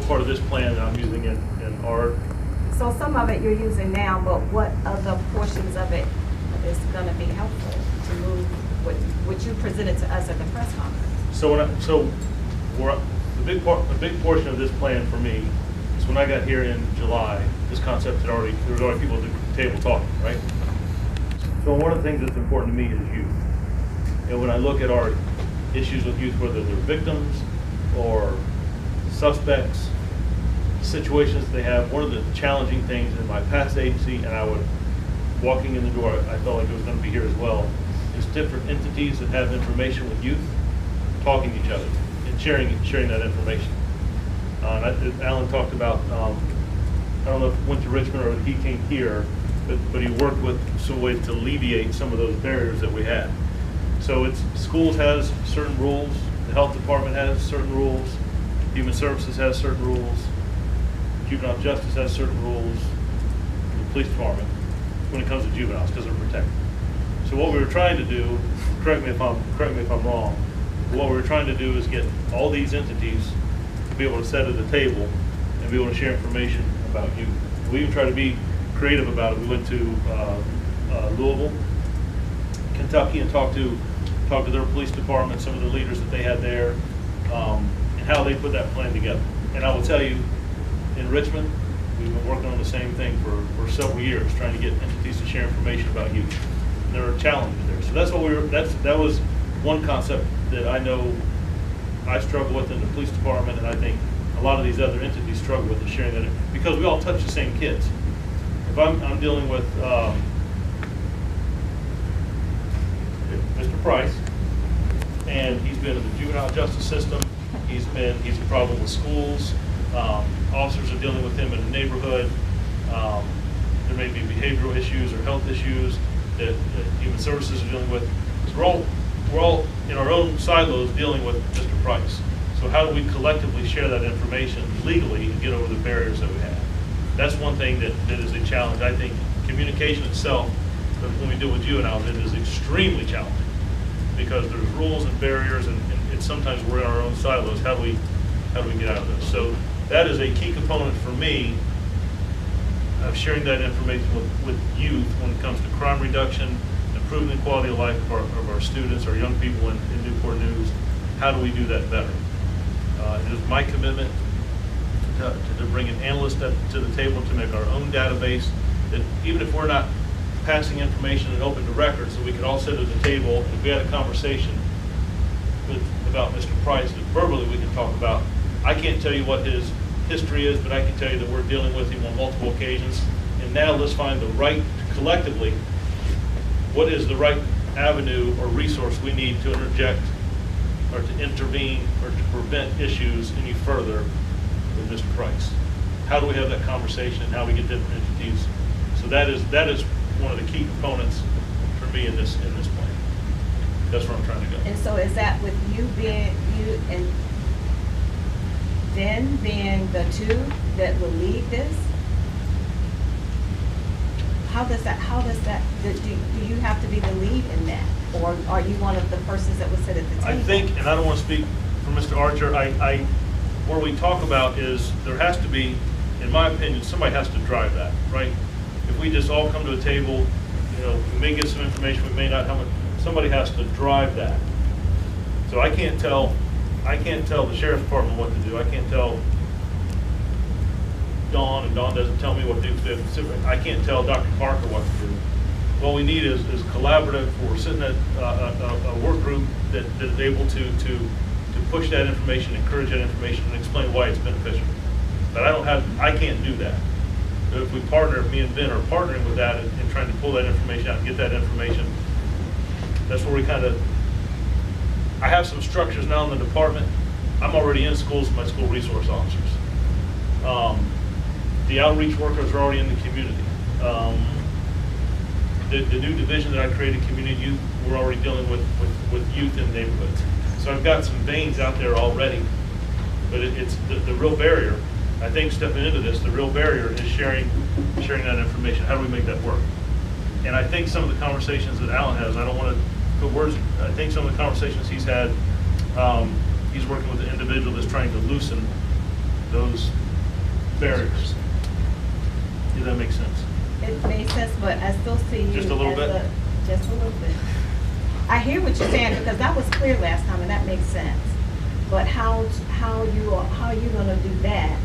part of this plan that I'm using in art. So some of it you're using now, but what other portions of it is going to be helpful to move what you presented to us at the press conference? So a big portion of this plan for me is when I got here in July. This concept there was already people at the table talking, right? So one of the things that's important to me is youth. And when I look at our issues with youth, whether they're victims or suspects, situations they have, one of the challenging things in my past agency, and walking in the door, I felt like it was going to be here as well, is different entities that have information with youth talking to each other and sharing that information. Alan talked about, I don't know if he went to Richmond or he came here, but he worked with some ways to alleviate some of those barriers that we had. So schools has certain rules, the health department has certain rules, human services has certain rules, juvenile justice has certain rules, the police department, when it comes to juveniles, because they're protected. So what we were trying to do, correct me if I'm wrong, but what we were trying to do is get all these entities to be able to sit at the table and be able to share information about youth. We even tried to be creative about it. We went to Louisville, Kentucky, and talked to their police department, some of the leaders that they had there, and how they put that plan together. And I will tell you, in Richmond, we've been working on the same thing for several years, trying to get entities to share information about youth. And there are challenges there. So that's what that was one concept that I know I struggle with in the police department, and I think a lot of these other entities struggle with, is sharing that, because we all touch the same kids. If I'm dealing with Mr. Price, and he's been in the juvenile justice system, he's a problem with schools, officers are dealing with him in the neighborhood, there may be behavioral issues or health issues that human services are dealing with. So we're all in our own silos dealing with Mr. Price. So how do we collectively share that information legally and get over the barriers that we have? That's one thing that is a challenge. I think communication itself, when we deal with juveniles, it is extremely challenging, because there's rules and barriers, and it's sometimes we're in our own silos. How do we get out of those? So that is a key component for me of sharing that information with youth when it comes to crime reduction, improving the quality of life of our students, our young people in Newport News. How do we do that better? It is my commitment to bring an analyst to the table to make our own database, that even if we're not passing information and open to records, so we could all sit at the table, and if we had a conversation about Mr. Price, that verbally we can talk about. I can't tell you what his history is, but I can tell you that we're dealing with him on multiple occasions, and now let's find the right, collectively, what is the right avenue or resource we need to interject or to intervene or to prevent issues any further with Mr. Price. How do we have that conversation, and how we get different entities? So that is one of the key components for me in this plan. That's where I'm trying to go. And so is that with you and then being the two that will lead this? How does that, do you have to be the lead in that? Or are you one of the persons that would sit at the table? I think, and I don't want to speak for Mr. Archer, where we talk about is there has to be, in my opinion, somebody has to drive that, right? If we just all come to a table, we may get some information, we may not have it. Somebody has to drive that. So I can't tell the sheriff's department what to do. I can't tell Dawn, and Dawn doesn't tell me what to do. I can't tell Dr. Parker what to do. What we need is collaborative. We're sitting at a work group that is able to push that information, encourage that information, and explain why it's beneficial. But I can't do that. But if we partner, me and Ben are partnering with that and trying to pull that information out and get that information, that's where we I have some structures now in the department. I'm already in schools with my school resource officers. The outreach workers are already in the community. The new division that I created, community youth, we're already dealing with youth in neighborhoods. So I've got some veins out there already, but it's the real barrier. I think stepping into this, the real barrier is sharing that information. How do we make that work? And I think some of the conversations that Alan has, I don't want to put words, I think some of the conversations he's had, he's working with an individual that's trying to loosen those barriers. Does that make sense? It makes sense, but I still see you Just a little as bit? just a little bit. I hear what you're saying, because that was clear last time, and that makes sense. But how you gonna do that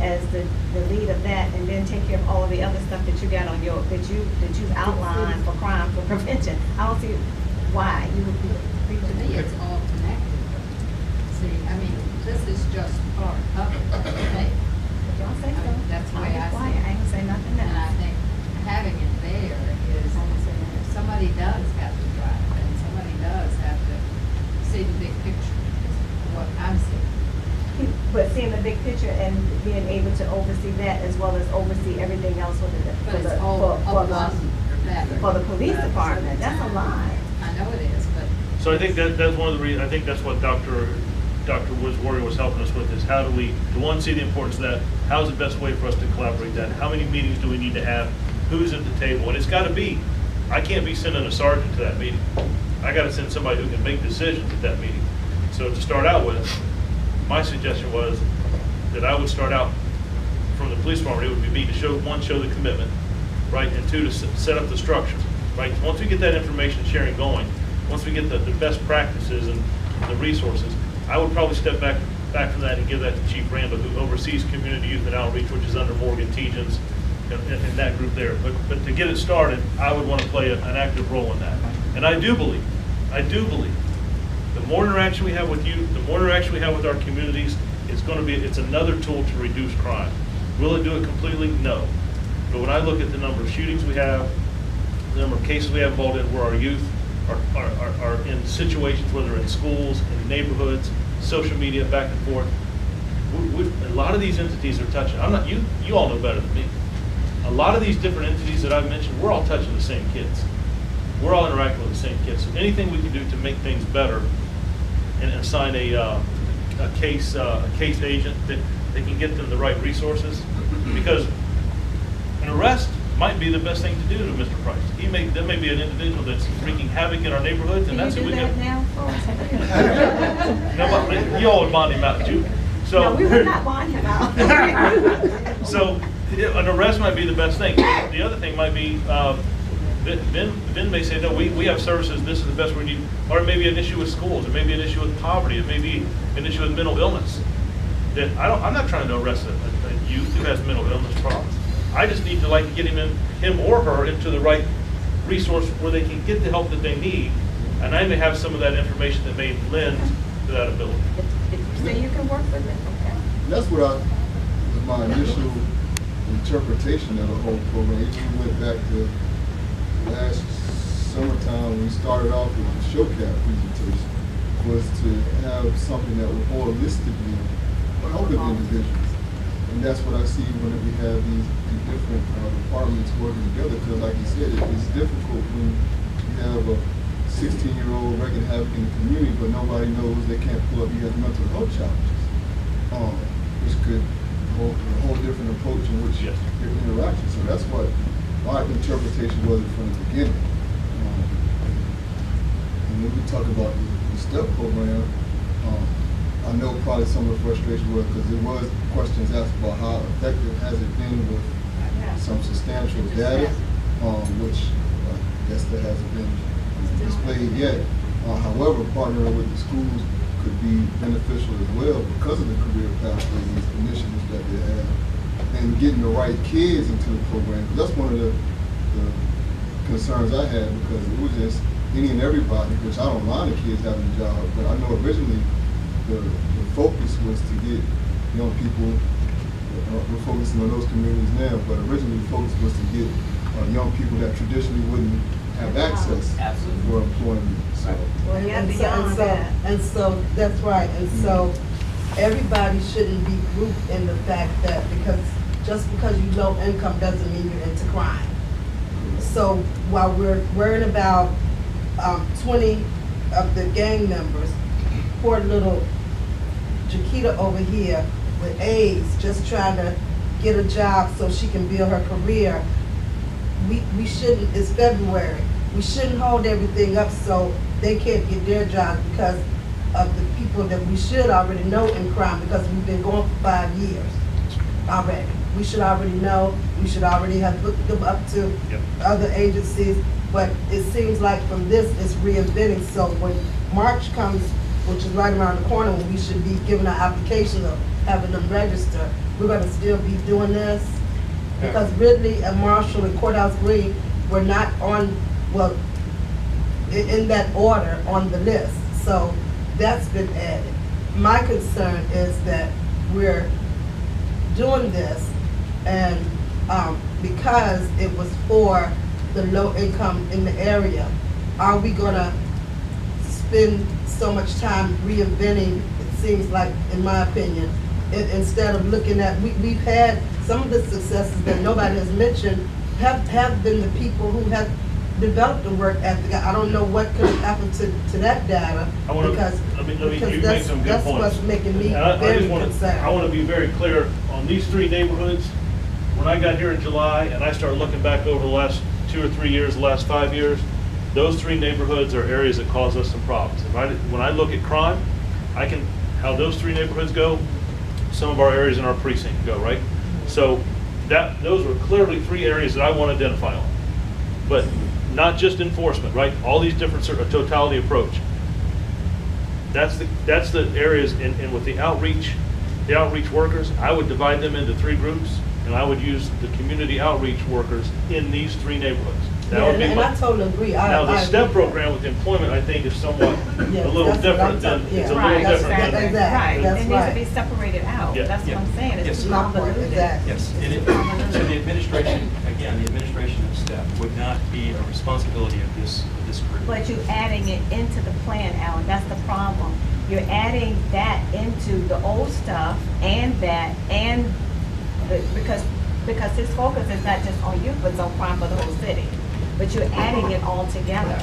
as the lead of that, and then take care of all of the other stuff that you got on your, that you've outlined for crime for prevention? I don't see why you would be. To me, it's all connected. See, I mean, this is just part of it, okay? If y'all say so. That's the I'll way be I see quiet. it. I ain't gonna say nothing And I else. think having it there is, if somebody does have to drive, and somebody does have to see the big picture, is what I'm seeing. But seeing the big picture and being able to oversee that as well as oversee everything else with it. But it's all of one. For the police department, that's a lot. I know it is, but. So I think that's one of the reasons, I think that's what Dr. Woods Warrior was helping us with, is how do we, to one, see the importance of that, how's the best way for us to collaborate that, how many meetings do we need to have, who's at the table, and it's gotta be, I can't be sending a sergeant to that meeting. I gotta send somebody who can make decisions at that meeting. So to start out with, my suggestion was that I would start out from the police department. It would be me to show the commitment, right, and two, to set up the structure, right. Once we get that information sharing going, once we get the best practices and the resources, I would probably step back from that and give that to Chief Randall, who oversees community youth and outreach, which is under Morgan Tejan's and that group there. But to get it started, I would want to play an active role in that. And I do believe, the more interaction we have with you, the more interaction we have with our communities, it's another tool to reduce crime. Will it do it completely? No. But when I look at the number of shootings we have, the number of cases we have involved in where our youth are in situations where they're in schools, in neighborhoods, social media, back and forth, a lot of these entities are touching. You all know better than me. A lot of these different entities that I've mentioned, we're all touching the same kids. We're all interacting with the same kids. So anything we can do to make things better and assign a case agent that they can get them the right resources, because an arrest might be the best thing to do to Mr. Price. There may be an individual that's wreaking havoc in our neighborhoods, and that's who we Can you do get. that now for us? No, but you all would bond him out, too. So, No, we would not bond him out. so an arrest might be the best thing. The other thing might be, Ben may say, no, we have services, this is the best we need. Or it may be an issue with schools, it may be an issue with poverty, it may be an issue with mental illness. That I'm not trying to arrest a youth who has mental illness problems. I just need to get him or her into the right resource where they can get the help that they need. And I may have some of that information that may lend to that ability. If you say you can work with it, okay. That's what was my initial interpretation of the whole program. Even went back to last summertime when we started off with the show cap presentation, was to have something that would holistically help the individuals. And that's what I see when we have these different departments working together, because like you said, it's difficult when you have a 16-year-old wreaking havoc in the community, but nobody knows they can't pull up, he has mental health challenges, which could hold a whole different approach in which Yes. their interaction. So that's what my interpretation was from the beginning. And when we talk about the STEP program, I know probably some of the frustration was because there was questions asked about how effective has it been with some substantial data, which I guess that hasn't been displayed yet. However, partnering with the schools could be beneficial as well because of the career pathways initiatives that they have, and getting the right kids into the program. That's one of the concerns I had, because it was just any and everybody, which I don't mind the kids having a job, but I know originally the focus was to get young people, we're focusing on those communities now, but originally the focus was to get young people that traditionally wouldn't have access for employment. So, Well, yeah, And beyond that. so that's right. And so everybody shouldn't be grouped in the fact that just because you're low income doesn't mean you're into crime. So while we're worrying about 20 of the gang members, poor little Jaquita over here with AIDS, just trying to get a job so she can build her career, we shouldn't, it's February, we shouldn't hold everything up so they can't get their jobs because of the people people that we should already know in crime because we've been going for 5 years already. We should already know, we should already have hooked them up to Yep. other agencies, but it seems like from this, it's reinventing. So when March comes, which is right around the corner, when we should be giving our application of having them register, we're gonna still be doing this? Because Ridley and Marshall and Courthouse Green were not on, well, in that order on the list. So that's been added. My concern is that we're doing this and because it was for the low income in the area, are we gonna spend so much time reinventing, it seems like, in my opinion, instead of looking at, we've had some of the successes that nobody has mentioned have been the people who have developed the work ethic. I don't know what could have happened to that data, because you make some good that's points. what's making me And I very just wanna- concerned. I want to be very clear on these 3 neighborhoods. When I got here in July and I start looking back over the last 2 or 3 years, the last 5 years, those 3 neighborhoods are areas that cause us some problems. When I look at crime, how those 3 neighborhoods go, some of our areas in our precinct go, right? So those were clearly 3 areas that I want to identify on. But not just enforcement, right? All these different sort of totality approach. That's the areas, and with the outreach workers, I would divide them into 3 groups, and I would use the community outreach workers in these 3 neighborhoods. That Yeah, would be and I totally agree. Now, the I STEP agree. program with employment, I think, is somewhat, Yeah, a little that's what I'm different than, talking- it's a yeah. little Right, that's different than. Exactly. Right, That's it needs to right. be separated out, Yeah. that's what I'm saying, Yes. it's too Not convoluted. exactly. Yes, and so the administration, again, the administration of STEP would not be a responsibility of this group. But you're adding it into the plan, Alan, that's the problem. You're adding that into the old stuff and that, and because his focus is not just on youth, but it's on crime for the whole city. But you're adding it all together.